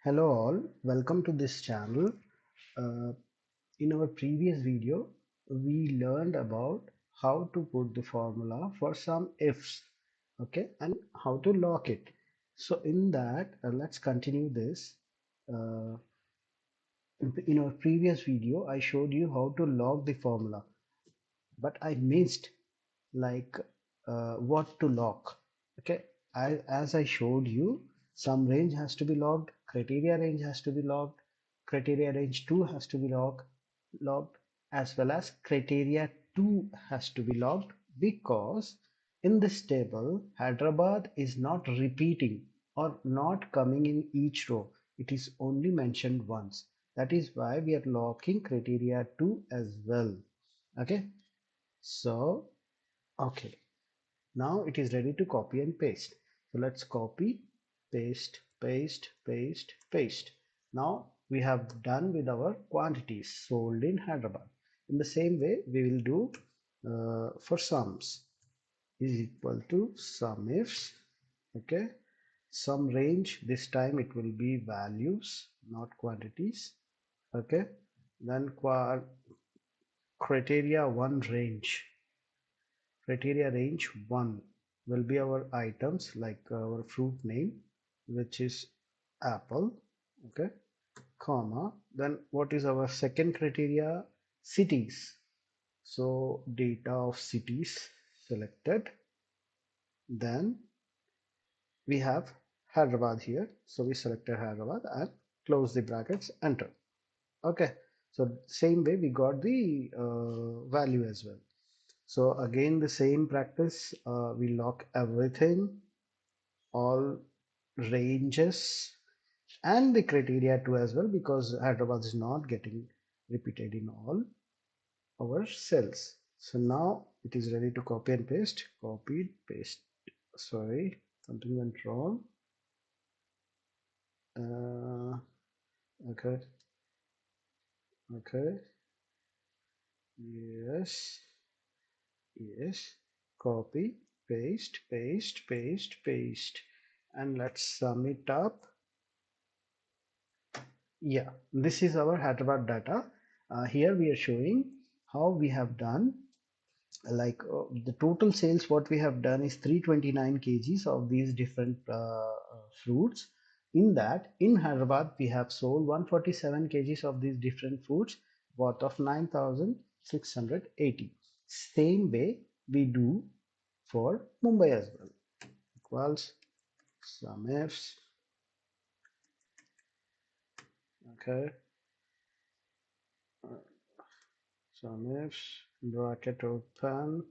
Hello all, welcome to this channel. Uh, in our previous video, we learned about how to put the formula for some ifs, okay, and how to lock it. So in that, let's continue this. Uh, in our previous video, I showed you how to lock the formula, but I missed like what to lock. Okay, as I showed you, some range has to be locked, criteria range has to be locked, criteria range 2 has to be locked, as well as criteria 2 has to be locked, because in this table Hyderabad is not repeating or not coming in each row. It is only mentioned once. That is why we are locking criteria 2 as well. Okay, so okay, now it is ready to copy and paste. So let's copy, paste, paste, paste, paste. Now we have done with our quantities sold in Hyderabad. In the same way, we will do for sums is equal to SUMIFS. Okay, sum range, this time it will be values, not quantities. Okay, then criteria 1 range. Criteria range 1 will be our items like our fruit name, which is apple. Okay, comma, then what is our second criteria? Cities. So data of cities selected. Then we have Hyderabad here, so we selected Hyderabad and close the brackets, enter. Okay, so same way we got the value as well. So again the same practice, we lock everything, all ranges and the criteria too as well, because Hyderabad is not getting repeated in all our cells. So now it is ready to copy and paste. Copied, paste. Sorry, something went wrong. Okay, okay, yes, yes, copy, paste, paste, paste, paste, and let's sum it up. Yeah, this is our Hyderabad data. Here we are showing how we have done, like the total sales what we have done is 329 kgs of these different fruits. In that, in Hyderabad we have sold 147 kgs of these different fruits worth of 9680. Same way we do for Mumbai as well. Equals SUMIFS. Okay, SUMIFS bracket open,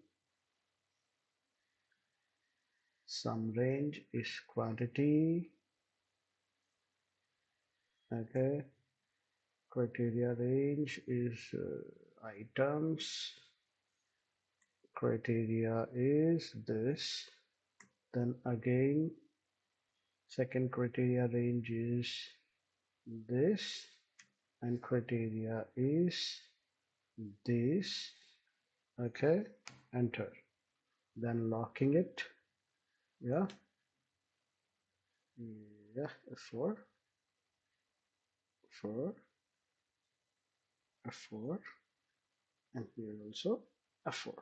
sum range is quantity. Okay, criteria range is items, criteria is this, then again second criteria range is this, and criteria is this. Okay, enter, then locking it. Yeah, yeah, F4, F4, F4, and here also F4.